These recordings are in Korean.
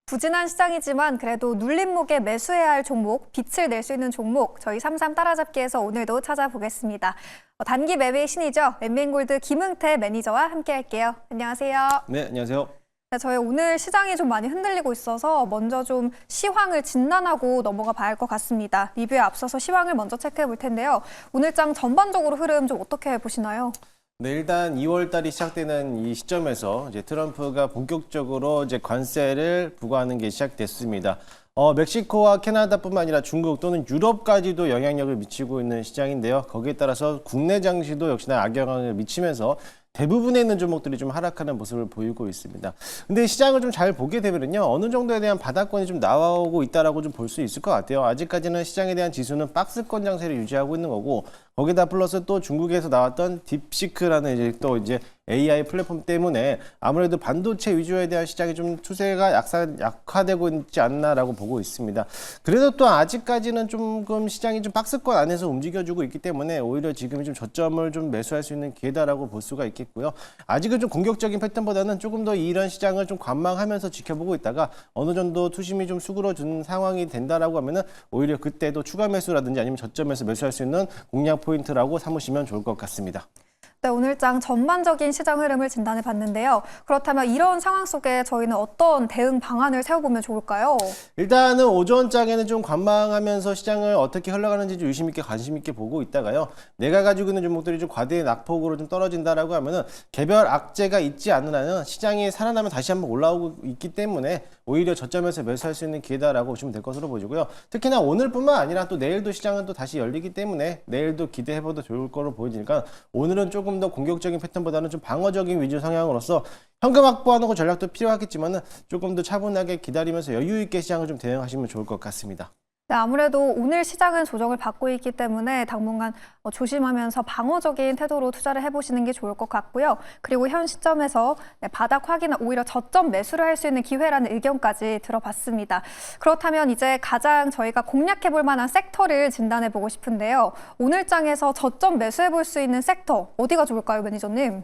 부진한 시장이지만 그래도 눌림목에 매수해야 할 종목, 빛을 낼 수 있는 종목, 저희 삼삼 따라잡기에서 오늘도 찾아보겠습니다. 단기 매매의 신이죠. 엠비엔골드 김흥태 매니저와 함께 할게요. 안녕하세요. 네, 안녕하세요. 네, 저희 오늘 시장이 좀 많이 흔들리고 있어서 먼저 좀 시황을 진단하고 넘어가 봐야 할 것 같습니다. 리뷰에 앞서서 시황을 먼저 체크해 볼 텐데요. 오늘장 전반적으로 흐름 좀 어떻게 보시나요? 네, 일단 2월 달이 시작되는 이 시점에서 이제 트럼프가 본격적으로 이제 관세를 부과하는 게 시작됐습니다. 멕시코와 캐나다뿐만 아니라 중국 또는 유럽까지도 영향력을 미치고 있는 시장인데요. 거기에 따라서 국내 장시도 역시나 악영향을 미치면서 대부분에 있는 종목들이 좀 하락하는 모습을 보이고 있습니다. 근데 시장을 좀 잘 보게 되면요, 어느 정도에 대한 바닥권이 좀 나오고 있다라고 좀 볼 수 있을 것 같아요. 아직까지는 시장에 대한 지수는 박스권 장세를 유지하고 있는 거고, 거기다 플러스 또 중국에서 나왔던 딥시크라는 이제 AI 플랫폼 때문에 아무래도 반도체 위주에 대한 시장이 좀 추세가 약화되고 있지 않나라고 보고 있습니다. 그래도 또 아직까지는 조금 시장이 좀 박스권 안에서 움직여주고 있기 때문에 오히려 지금 좀 저점을 좀 매수할 수 있는 기회다라고 볼 수가 있겠고요. 아직은 좀 공격적인 패턴보다는 조금 더 이런 시장을 좀 관망하면서 지켜보고 있다가 어느 정도 투심이 좀 수그러든 상황이 된다라고 하면은 오히려 그때도 추가 매수라든지 아니면 저점에서 매수할 수 있는 공략 포인트라고 삼으시면 좋을 것 같습니다. 네, 오늘장 전반적인 시장 흐름을 진단해 봤는데요. 그렇다면 이런 상황 속에 저희는 어떤 대응 방안을 세워보면 좋을까요? 일단은 오전장에는 좀 관망하면서 시장을 어떻게 흘러가는지 좀 유심 있게 관심 있게 보고 있다가요. 내가 가지고 있는 종목들이 좀 과대 낙폭으로 좀 떨어진다라고 하면은 개별 악재가 있지 않는 한은 시장이 살아나면 다시 한번 올라오고 있기 때문에 오히려 저점에서 매수할 수 있는 기회다라고 보시면 될 것으로 보이고요. 특히나 오늘뿐만 아니라 또 내일도 시장은 또 다시 열리기 때문에 내일도 기대해봐도 좋을 거로 보이니까 오늘은 조금 더 공격적인 패턴보다는 좀 방어적인 위주 성향으로서 현금 확보하는 거 전략도 필요하겠지만은 조금 더 차분하게 기다리면서 여유 있게 시장을 좀 대응하시면 좋을 것 같습니다. 네, 아무래도 오늘 시장은 조정을 받고 있기 때문에 당분간 조심하면서 방어적인 태도로 투자를 해보시는 게 좋을 것 같고요. 그리고 현 시점에서 바닥 확인, 오히려 저점 매수를 할 수 있는 기회라는 의견까지 들어봤습니다. 그렇다면 이제 가장 저희가 공략해볼 만한 섹터를 진단해보고 싶은데요. 오늘장에서 저점 매수해볼 수 있는 섹터 어디가 좋을까요, 매니저님?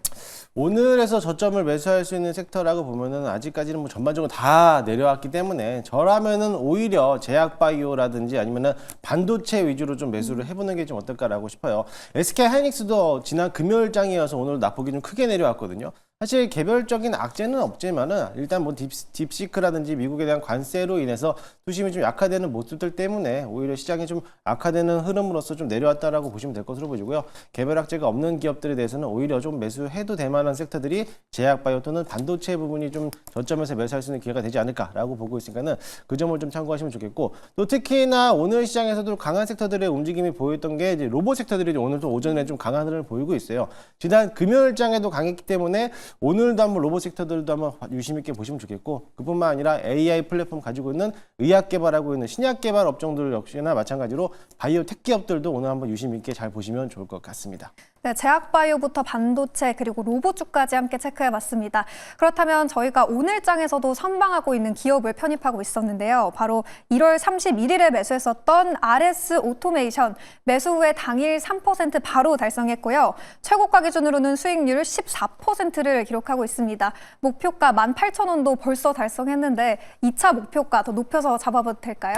오늘에서 저점을 매수할 수 있는 섹터라고 보면은 아직까지는 뭐 전반적으로 다 내려왔기 때문에 저라면은 오히려 제약바이오라든지 아니면은 반도체 위주로 좀 매수를 해보는 게 좀 어떨까라고 싶어요. SK 하이닉스도 지난 금요일장이어서 오늘 낙폭이 좀 크게 내려왔거든요. 사실 개별적인 악재는 없지만은 일단 뭐 딥시크라든지 미국에 대한 관세로 인해서 투심이 좀 약화되는 모습들 때문에 오히려 시장이 좀 악화되는 흐름으로서 좀 내려왔다라고 보시면 될 것으로 보이고요. 개별 악재가 없는 기업들에 대해서는 오히려 좀 매수해도 될 만한 섹터들이 제약바이오 또는 반도체 부분이 좀 저점에서 매수할 수 있는 기회가 되지 않을까라고 보고 있으니까는 그 점을 좀 참고하시면 좋겠고, 또 특히나 오늘 시장에서도 강한 섹터들의 움직임이 보였던 게 이제 로봇 섹터들이 오늘도 오전에 좀 강한 흐름을 보이고 있어요. 지난 금요일장에도 강했기 때문에 오늘도 한번 로봇 섹터들도 한번 유심 있게 보시면 좋겠고, 그뿐만 아니라 AI 플랫폼 가지고 있는 의학 개발하고 있는 신약 개발 업종들 역시나 마찬가지로 바이오 텍 기업들도 오늘 한번 유심 있게 잘 보시면 좋을 것 같습니다. 네, 제약바이오부터 반도체 그리고 로봇주까지 함께 체크해봤습니다. 그렇다면 저희가 오늘장에서도 선방하고 있는 기업을 편입하고 있었는데요. 바로 1월 31일에 매수했었던 RS 오토메이션, 매수 후에 당일 3% 바로 달성했고요. 최고가 기준으로는 수익률 14%를 기록하고 있습니다. 목표가 18,000원도 벌써 달성했는데 2차 목표가 더 높여서 잡아봐도 될까요?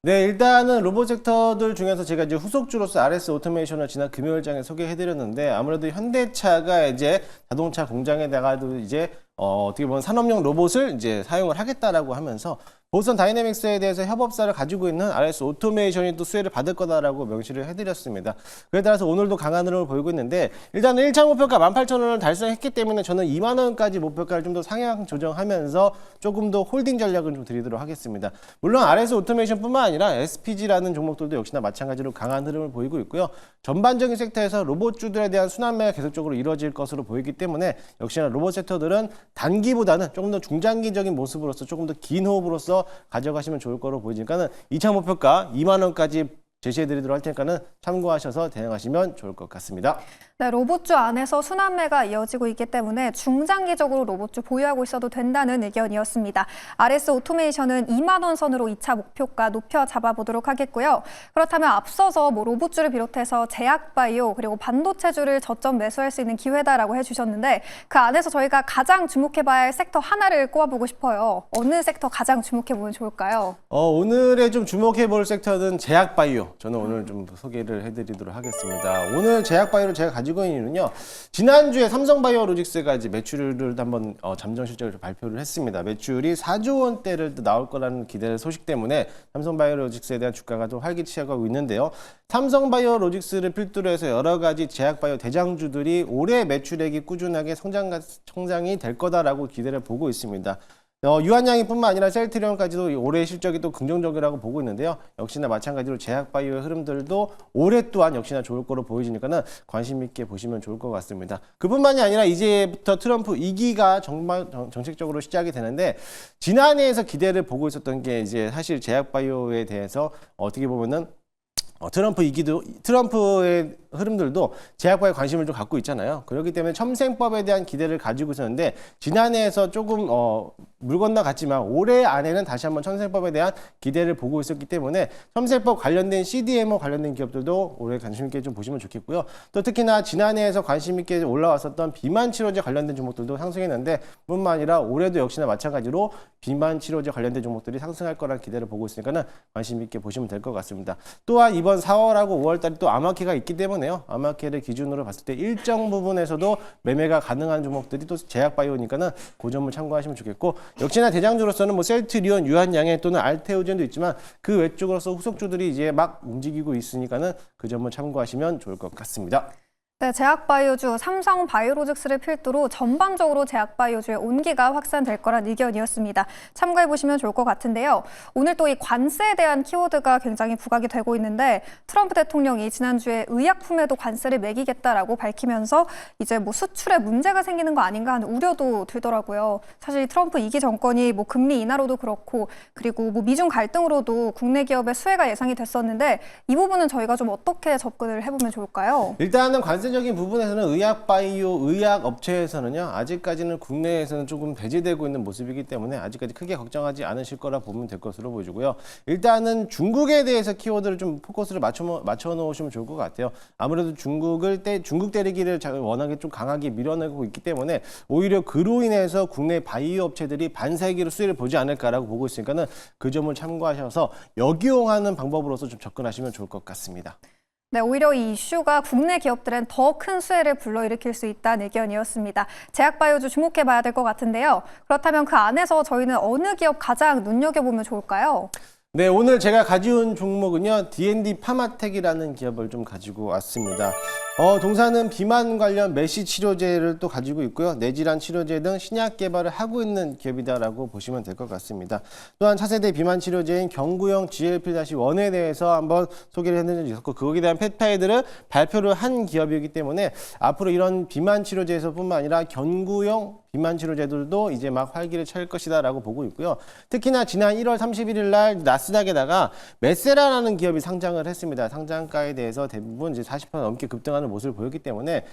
네, 일단은 로봇 섹터들 중에서 제가 이제 후속주로서 RS 오토메이션을 지난 금요일장에 소개해드렸는데, 아무래도 현대차가 이제 자동차 공장에다가도 이제 어떻게 보면 산업용 로봇을 이제 사용을 하겠다라고 하면서 보선 다이내믹스에 대해서 협업사를 가지고 있는 RS 오토메이션이 또 수혜를 받을 거다라고 명시를 해드렸습니다. 그에 따라서 오늘도 강한 흐름을 보이고 있는데, 일단은 1차 목표가 18,000원을 달성했기 때문에 저는 2만 원까지 목표가를 좀 더 상향 조정하면서 조금 더 홀딩 전략을 좀 드리도록 하겠습니다. 물론 RS 오토메이션뿐만 아니라 SPG라는 종목들도 역시나 마찬가지로 강한 흐름을 보이고 있고요. 전반적인 섹터에서 로봇주들에 대한 순환매가 계속적으로 이루어질 것으로 보이기 때문에 역시나 로봇 섹터들은 단기보다는 조금 더 중장기적인 모습으로서 조금 더 긴 호흡으로서 가져가시면 좋을 거로 보이니까는 2차 목표가 2만 원까지 제시해드리도록 할 테니까는 참고하셔서 대응하시면 좋을 것 같습니다. 네, 로봇주 안에서 순환매가 이어지고 있기 때문에 중장기적으로 로봇주 보유하고 있어도 된다는 의견이었습니다. RS 오토메이션은 2만 원 선으로 2차 목표가 높여 잡아보도록 하겠고요. 그렇다면 앞서서 로봇주를 비롯해서 제약바이오 그리고 반도체주를 저점 매수할 수 있는 기회다라고 해주셨는데 그 안에서 저희가 가장 주목해봐야 할 섹터 하나를 꼽아보고 싶어요. 어느 섹터 가장 주목해보면 좋을까요? 오늘의 좀 주목해볼 섹터는 제약바이오. 저는 오늘 좀 소개를 해드리도록 하겠습니다. 오늘 제약바이오를 제가 가지고 있는 이유는요. 지난주에 삼성바이오로직스가 이제 매출을 한번 잠정 실적을 발표를 했습니다. 매출이 4조 원대를 나올 거라는 기대 소식 때문에 삼성바이오로직스에 대한 주가가 좀 활기차고 있는데요. 삼성바이오로직스를 필두로 해서 여러 가지 제약바이오 대장주들이 올해 매출액이 꾸준하게 성장이 될 거다라고 기대를 보고 있습니다. 유한양이뿐만 아니라 셀트리온까지도 올해 실적이 또 긍정적이라고 보고 있는데요. 역시나 마찬가지로 제약바이오의 흐름들도 올해 또한 역시나 좋을 거로 보이니까는 관심 있게 보시면 좋을 것 같습니다. 그뿐만이 아니라 이제부터 트럼프 2기가 정말 정책적으로 시작이 되는데 지난해에서 기대를 보고 있었던 게 이제 사실 제약바이오에 대해서 어떻게 보면은 트럼프의 흐름들도 제약바이오에 관심을 좀 갖고 있잖아요. 그렇기 때문에 첨생법에 대한 기대를 가지고 있었는데 지난해에서 조금 물 건너갔지만 올해 안에는 다시 한번 첨생법에 대한 기대를 보고 있었기 때문에 첨생법 관련된 CDMO 관련된 기업들도 올해 관심 있게 좀 보시면 좋겠고요. 또 특히나 지난해에서 관심 있게 올라왔었던 비만 치료제 관련된 종목들도 상승했는데 뿐만 아니라 올해도 역시나 마찬가지로 비만 치료제 관련된 종목들이 상승할 거라는 기대를 보고 있으니까는 관심 있게 보시면 될 것 같습니다. 또한 이번 4월하고 5월달에 또 아마케가 있기 때문에요. 아마케를 기준으로 봤을 때 일정 부분에서도 매매가 가능한 종목들이 또 제약바이오니까는 그 점을 참고하시면 좋겠고 역시나 대장주로서는 뭐 셀트리온, 유한양행 또는 알테오젠도 있지만 그 외쪽으로서 후속주들이 이제 막 움직이고 있으니까는 그 점을 참고하시면 좋을 것 같습니다. 네, 제약바이오주 삼성바이오로직스를 필두로 전반적으로 제약바이오주의 온기가 확산될 거란 의견이었습니다. 참고해보시면 좋을 것 같은데요. 오늘 또 이 관세에 대한 키워드가 굉장히 부각이 되고 있는데 트럼프 대통령이 지난주에 의약품에도 관세를 매기겠다라고 밝히면서 이제 뭐 수출에 문제가 생기는 거 아닌가 하는 우려도 들더라고요. 사실 트럼프 2기 정권이 뭐 금리 인하로도 그렇고 그리고 뭐 미중 갈등으로도 국내 기업의 수혜가 예상이 됐었는데 이 부분은 저희가 좀 어떻게 접근을 해보면 좋을까요? 일단은 관세적인 부분에서는 의약바이오, 의약업체에서는요. 아직까지는 국내에서는 조금 배제되고 있는 모습이기 때문에 아직까지 크게 걱정하지 않으실 거라 보면 될 것으로 보여지고요. 일단은 중국에 대해서 키워드를 좀 포커스를 맞춰 놓으시면 좋을 것 같아요. 아무래도 중국 때리기를 워낙에 좀 강하게 밀어내고 있기 때문에 오히려 그로 인해서 국내 바이오 업체들이 반사기로 수혜를 보지 않을까라고 보고 있으니까는 그 점을 참고하셔서 역이용하는 방법으로서 좀 접근하시면 좋을 것 같습니다. 네, 오히려 이 이슈가 국내 기업들은 더 큰 수혜를 불러일으킬 수 있다는 의견이었습니다. 제약바이오주 주목해봐야 될 것 같은데요. 그렇다면 그 안에서 저희는 어느 기업 가장 눈여겨보면 좋을까요? 네, 오늘 제가 가져온 종목은요. D&D 파마텍이라는 기업을 좀 가지고 왔습니다. 동사는 비만 관련 메시 치료제를 또 가지고 있고요. 뇌질환 치료제 등 신약 개발을 하고 있는 기업이다라고 보시면 될 것 같습니다. 또한 차세대 비만 치료제인 경구용 GLP-1에 대해서 한번 소개를 했는 적이 있었고 거기에 대한 펩타이드를 발표를 한 기업이기 때문에 앞으로 이런 비만 치료제에서뿐만 아니라 경구용 비만 치료제들도 이제 막 활기를 찰 것이다라고 보고 있고요. 특히나 지난 1월 31일 날 나스닥에다가 메세라라는 기업이 상장을 했습니다. 상장가에 대해서 대부분 이제 40% 넘게 급등하는 모습을 보였기 때문에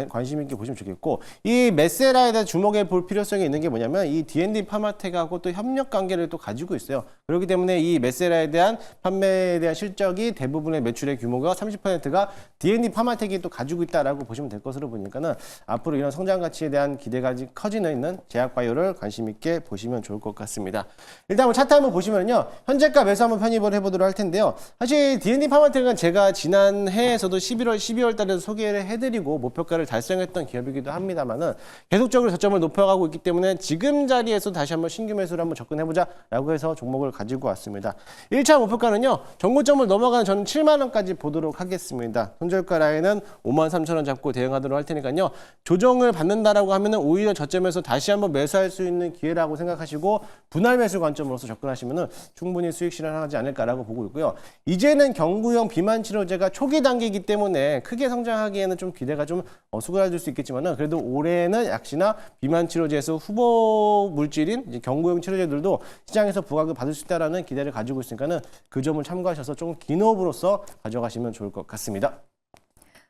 관심 있게 보시면 좋겠고 이 메세라에 대해 주목해 볼 필요성이 있는 게 뭐냐면 이 D&D 파마텍하고 또 협력 관계를 또 가지고 있어요. 그렇기 때문에 이 메세라에 대한 판매에 대한 실적이 대부분의 매출의 규모가 30%가 D&D 파마텍이 또 가지고 있다라고 보시면 될 것으로 보니까는 앞으로 이런 성장 가치에 대한 기대가 커지는 있는 제약바이오를 관심 있게 보시면 좋을 것 같습니다. 일단 차트 한번 보시면요. 현재가 매수 한번 편입을 해보도록 할 텐데요. 사실 D&D 파마텍은 제가 지난 해에서도 12월 달에 소개를 해드리고 목표가를 달성했던 기업이기도 합니다만은 계속적으로 저점을 높여가고 있기 때문에 지금 자리에서 다시 한번 신규 매수를 한번 접근해보자라고 해서 종목을 가지고 왔습니다. 1차 목표가는요. 전고점을 넘어가는 저는 7만 원까지 보도록 하겠습니다. 손절가 라인은 53,000원 잡고 대응하도록 할 테니까요. 조정을 받는다라고 하면은 오히려 저점 저점에서 다시 한번 매수할 수 있는 기회라고 생각하시고 분할 매수 관점으로서 접근하시면 충분히 수익 실현하지 않을까라고 보고 있고요. 이제는 경구용 비만 치료제가 초기 단계이기 때문에 크게 성장하기에는 좀 기대가 좀 수그라들 수 있겠지만은 그래도 올해는 역시나 비만 치료제에서 후보 물질인 이제 경구용 치료제들도 시장에서 부각을 받을 수 있다라는 기대를 가지고 있으니까는 그 점을 참고하셔서 좀 긴 호흡으로서 가져가시면 좋을 것 같습니다.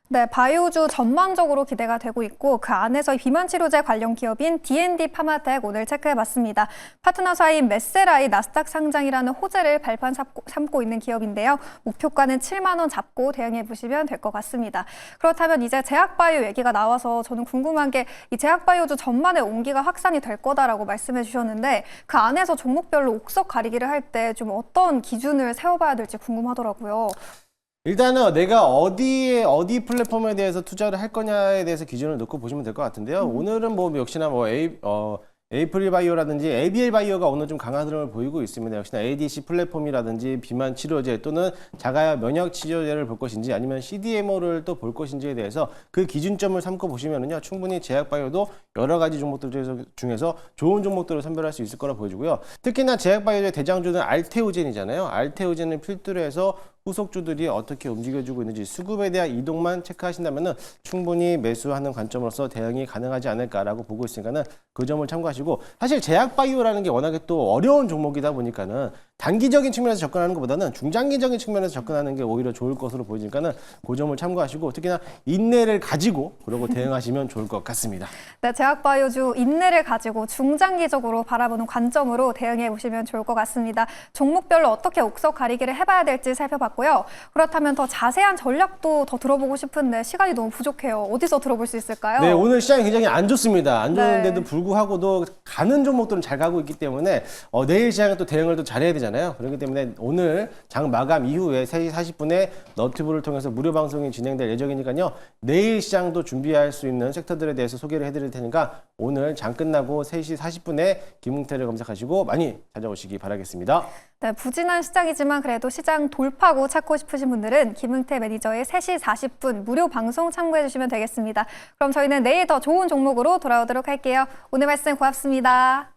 네, 바이오주 전망적으로 기대가 되고 있고 그 안에서 비만 치료제 관련 기업인 D&D 파마텍 오늘 체크해봤습니다. 파트너사인 메세라의 나스닥 상장이라는 호재를 발판 삼고 있는 기업인데요. 목표가는 7만 원 잡고 대응해보시면 될 것 같습니다. 그렇다면 이제 제약바이오 얘기가 나와서 저는 궁금한 게 이 제약바이오주 전반에 온기가 확산이 될 거다라고 말씀해 주셨는데 그 안에서 종목별로 옥석 가리기를 할 때 좀 어떤 기준을 세워봐야 될지 궁금하더라고요. 일단은 내가 어디 플랫폼에 대해서 투자를 할 거냐에 대해서 기준을 놓고 보시면 될 것 같은데요. 오늘은 뭐 역시나 뭐 에이프릴 바이오라든지 ABL 바이오가 오늘 좀 강한 흐름을 보이고 있습니다. 역시나 ADC 플랫폼이라든지 비만 치료제 또는 자가 면역 치료제를 볼 것인지 아니면 CDMO를 또 볼 것인지에 대해서 그 기준점을 삼고 보시면은요 충분히 제약 바이오도 여러 가지 종목들 중에서 좋은 종목들을 선별할 수 있을 거라 보여지고요. 특히나 제약 바이오의 대장주는 알테오젠이잖아요. 알테오젠을 필두로 해서 후속주들이 어떻게 움직여주고 있는지 수급에 대한 이동만 체크하신다면은 충분히 매수하는 관점으로서 대응이 가능하지 않을까라고 보고 있으니까는 그 점을 참고하시고 사실 제약바이오라는 게 워낙에 또 어려운 종목이다 보니까는 단기적인 측면에서 접근하는 것보다는 중장기적인 측면에서 접근하는 게 오히려 좋을 것으로 보이니까는 그 점을 참고하시고 특히나 인내를 가지고 그러고 대응하시면 좋을 것 같습니다. 네, 제약바이오주 인내를 가지고 중장기적으로 바라보는 관점으로 대응해 보시면 좋을 것 같습니다. 종목별로 어떻게 옥석 가리기를 해봐야 될지 살펴봤고요. 그렇다면 더 자세한 전략도 더 들어보고 싶은데 시간이 너무 부족해요. 어디서 들어볼 수 있을까요? 네, 오늘 시장이 굉장히 안 좋습니다. 안 좋은데도 네. 불구하고도 가는 종목들은 잘 가고 있기 때문에 내일 시장에 또 대응을 또 잘해야 되잖아요. 그렇기 때문에 오늘 장 마감 이후에 3시 40분에 너튜브를 통해서 무료 방송이 진행될 예정이니까요. 내일 시장도 준비할 수 있는 섹터들에 대해서 소개를 해드릴 테니까 오늘 장 끝나고 3시 40분에 김웅태를 검색하시고 많이 찾아오시기 바라겠습니다. 네, 부진한 시장이지만 그래도 시장 돌파구 찾고 싶으신 분들은 김웅태 매니저의 3시 40분 무료 방송 참고해 주시면 되겠습니다. 그럼 저희는 내일 더 좋은 종목으로 돌아오도록 할게요. 오늘 말씀 고맙습니다.